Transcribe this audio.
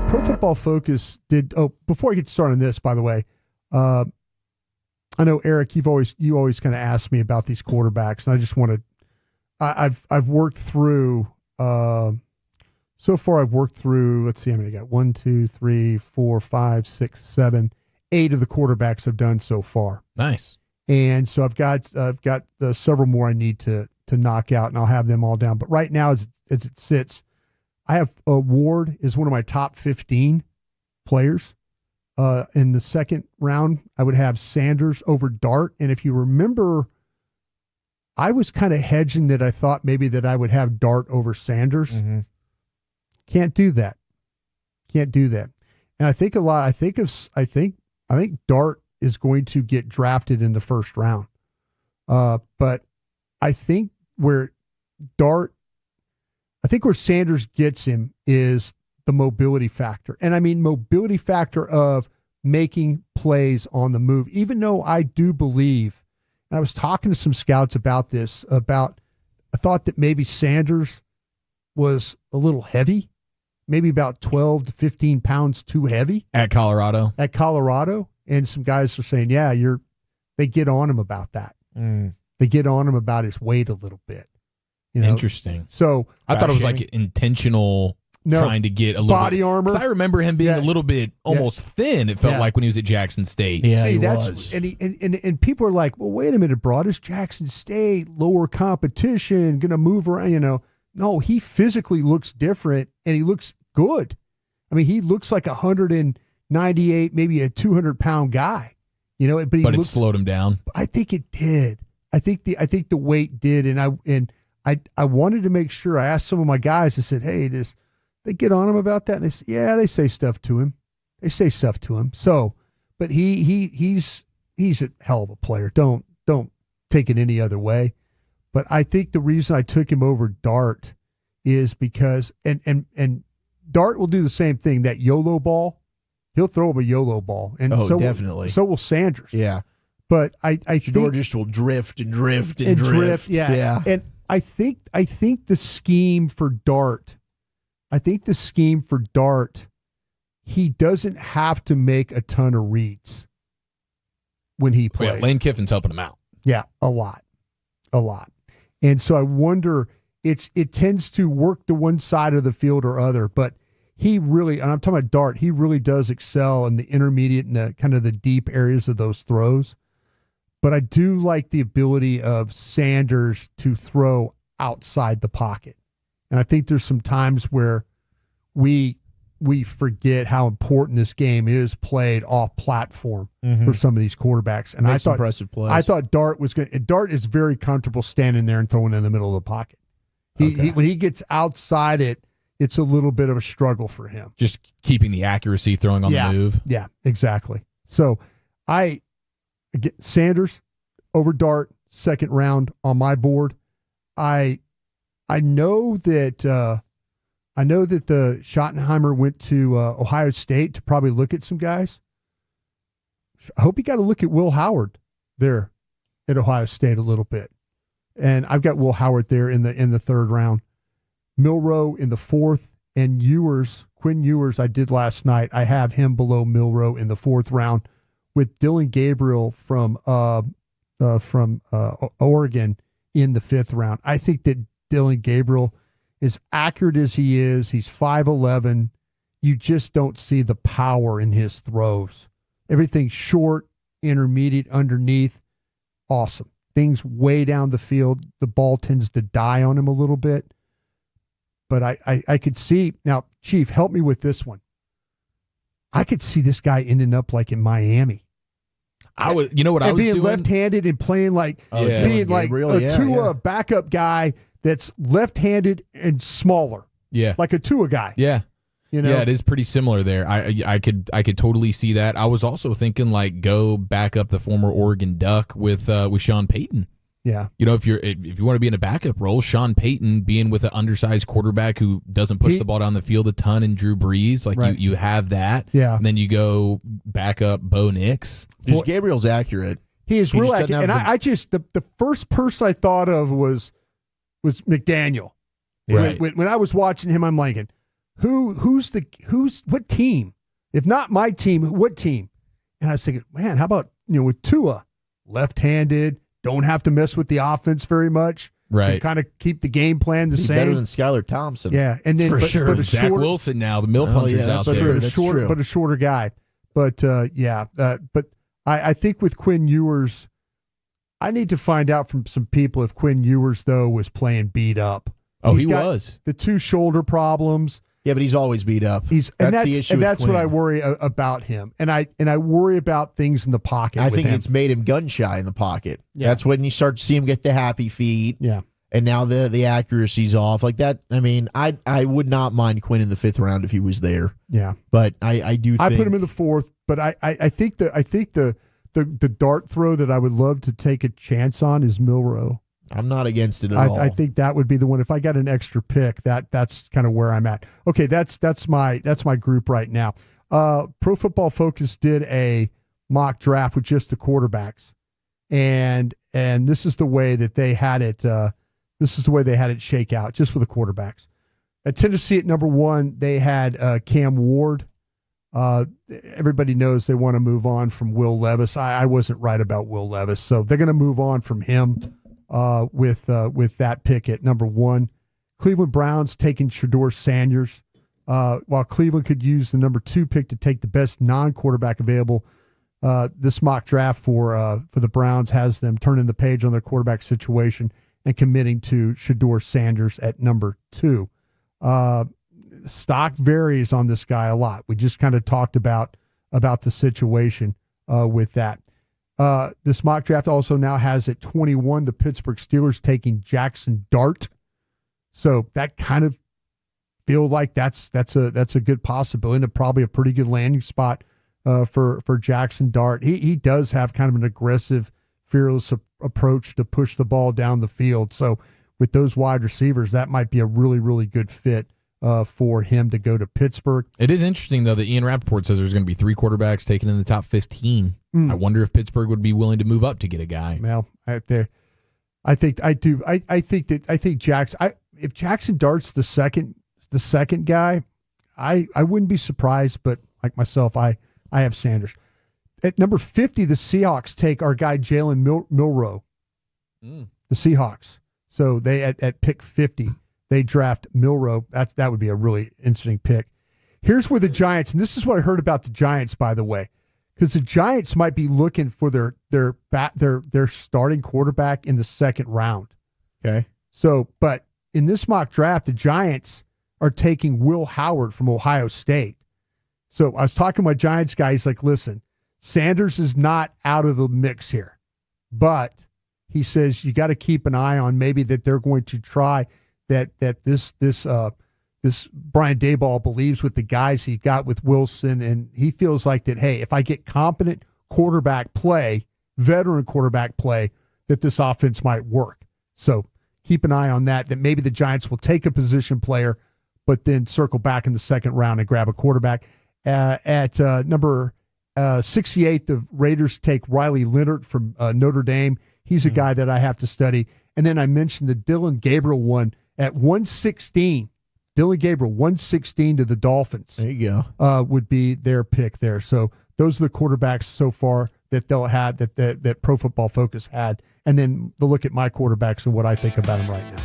Pro Football Focus did. Oh, before I get started on this, by the way, I know Eric, you always kind of ask me about these quarterbacks, and I just want to. I've worked through. So far, I've worked through. Let's see how many I got. 1, 2, 3, 4, 5, 6, 7, 8 of the quarterbacks I've done so far. Nice. And so I've got several more I need to knock out, and I'll have them all down. But right now, as it sits, I have Ward is one of my top 15 players. In the second round, I would have Sanders over Dart. And if you remember, I was kind of hedging that I thought maybe that I would have Dart over Sanders. Mm-hmm. Can't do that. And I think I think Dart is going to get drafted in the first round. But I think where Sanders gets him is the mobility factor. And I mean mobility factor of making plays on the move. Even though I do believe, and I was talking to some scouts about this, I thought that maybe Sanders was a little heavy, maybe about 12 to 15 pounds too heavy. At Colorado. And some guys are saying, yeah, they get on him about that. They get on him about his weight a little bit. You know? Interesting. So I thought it was like intentional trying to get a little body armor. I remember him being a little bit almost thin. It felt like when he was at Jackson State. Yeah, he was. And people are like, well, wait a minute, Broaddus, Jackson State, lower competition, going to move around, you know. No, he physically looks different, and he looks good. I mean, he looks like 198, maybe a 200-pound guy, you know. But it slowed him down. I think it did. I think the weight did, and I wanted to make sure. I asked some of my guys. I said, hey, they get on him about that? And they say, yeah, they say stuff to him. So, but he's a hell of a player. Don't take it any other way. But I think the reason I took him over Dart is because and Dart will do the same thing. That YOLO ball, he'll throw him a YOLO ball, and definitely. So will Sanders. Yeah, but I Shedeur just will drift and drift. Yeah. And I think the scheme for Dart. He doesn't have to make a ton of reads when he plays. Yeah, Lane Kiffin's helping him out. Yeah, a lot. And so I wonder, it tends to work to one side of the field or other, but he really, and I'm talking about Dart, he really does excel in the intermediate and the kind of the deep areas of those throws. But I do like the ability of Sanders to throw outside the pocket. And I think there's some times where we forget how important this game is played off platform for some of these quarterbacks. And I thought impressive plays. I thought Dart was going. Dart is very comfortable standing there and throwing in the middle of the pocket. He when he gets outside it's a little bit of a struggle for him. Just keeping the accuracy, throwing on the move. Yeah, exactly. So I get Sanders over Dart, second round on my board. I know that the Schottenheimer went to Ohio State to probably look at some guys. I hope he got to look at Will Howard there at Ohio State a little bit. And I've got Will Howard there in the third round. Milroe in the fourth, and Quinn Ewers I did last night. I have him below Milroe in the fourth round, with Dylan Gabriel from Oregon in the fifth round. I think that Dylan Gabriel, as accurate as he is, he's 5'11". You just don't see the power in his throws. Everything's short, intermediate, underneath. Awesome. Things way down the field, the ball tends to die on him a little bit. But I could see, now, Chief, help me with this one. I could see this guy ending up like in Miami. I was doing? Left-handed and playing like a Tua backup guy that's left-handed and smaller. Yeah. Like a Tua guy. Yeah. You know? Yeah, it is pretty similar there. I could totally see that. I was also thinking like go back up the former Oregon Duck with Sean Payton. Yeah. You know, if you want to be in a backup role, Sean Payton being with an undersized quarterback who doesn't push the ball down the field a ton, and Drew Brees, like right. you have that. Yeah. And then you go back up Bo Nix. Just Gabriel's accurate. He is real accurate. And I just the first person I thought of was McDaniel. Right. When I was watching him, I'm like, what team? If not my team, what team? And I was thinking, man, how about, with Tua, left-handed, don't have to mess with the offense very much. Right. Kind of keep the game plan the He's same. better than Skylar Thompson. Yeah. And then, For sure. But Zach Wilson now, the MILF hunters out there. But a shorter guy. But, but I think with Quinn Ewers, I need to find out from some people if Quinn Ewers, though, was playing beat up. Oh, He's he got was. The 2 shoulder problems. Yeah, but he's always beat up. That's the issue. And that's what I worry about him. And I worry about things in the pocket. I think it's made him gun shy in the pocket. Yeah. That's when you start to see him get the happy feet. Yeah. And now the accuracy's off. Like that, I mean, I would not mind Quinn in the 5th round if he was there. Yeah. But I do think I put him in the 4th, but I think the dart throw that I would love to take a chance on is Milroe. I'm not against it at all. I think that would be the one. If I got an extra pick, that's kind of where I'm at. Okay, that's my group right now. Pro Football Focus did a mock draft with just the quarterbacks, and this is the way that they had it. This is the way they had it shake out, just with the quarterbacks. At Tennessee at number 1, they had Cam Ward. Everybody knows they want to move on from Will Levis. I wasn't right about Will Levis, so they're going to move on from him. With that pick at number 1. Cleveland Browns taking Shedeur Sanders. While Cleveland could use the number 2 pick to take the best non-quarterback available, this mock draft for the Browns has them turning the page on their quarterback situation and committing to Shedeur Sanders at number 2. Stock varies on this guy a lot. We just kind of talked about the situation with that. This mock draft also now has at 21 the Pittsburgh Steelers taking Jaxson Dart. So that kind of feel like that's a good possibility and probably a pretty good landing spot for Jaxson Dart. He does have kind of an aggressive, fearless approach to push the ball down the field. So with those wide receivers, that might be a really, really good fit for him to go to Pittsburgh. It is interesting, though, that Ian Rappaport says there's going to be 3 quarterbacks taken in the top 15. I wonder if Pittsburgh would be willing to move up to get a guy. Well, if Jaxson Dart's the second guy, I wouldn't be surprised, but like myself, I have Sanders. At number 50, the Seahawks take our guy Jalen Milroe. The Seahawks. So they at pick 50. They draft Milroe. That would be a really interesting pick. Here's where the Giants, and this is what I heard about the Giants, by the way, because the Giants might be looking for their starting quarterback in the 2nd round. Okay. So, but in this mock draft, the Giants are taking Will Howard from Ohio State. So I was talking to my Giants guy. He's like, listen, Sanders is not out of the mix here, but he says you got to keep an eye on maybe that they're going to try that this Brian Daboll believes with the guys he got with Wilson, and he feels like that, hey, if I get competent quarterback play, veteran quarterback play, that this offense might work. So keep an eye on that maybe the Giants will take a position player, but then circle back in the 2nd round and grab a quarterback. At number 68, the Raiders take Riley Leonard from Notre Dame. He's a guy that I have to study. And then I mentioned the Dylan Gabriel one at 116. Dylan Gabriel, 116 to the Dolphins. There you go. Would be their pick there. So those are the quarterbacks so far that they'll have that Pro Football Focus had. And then the look at my quarterbacks and what I think about them right now.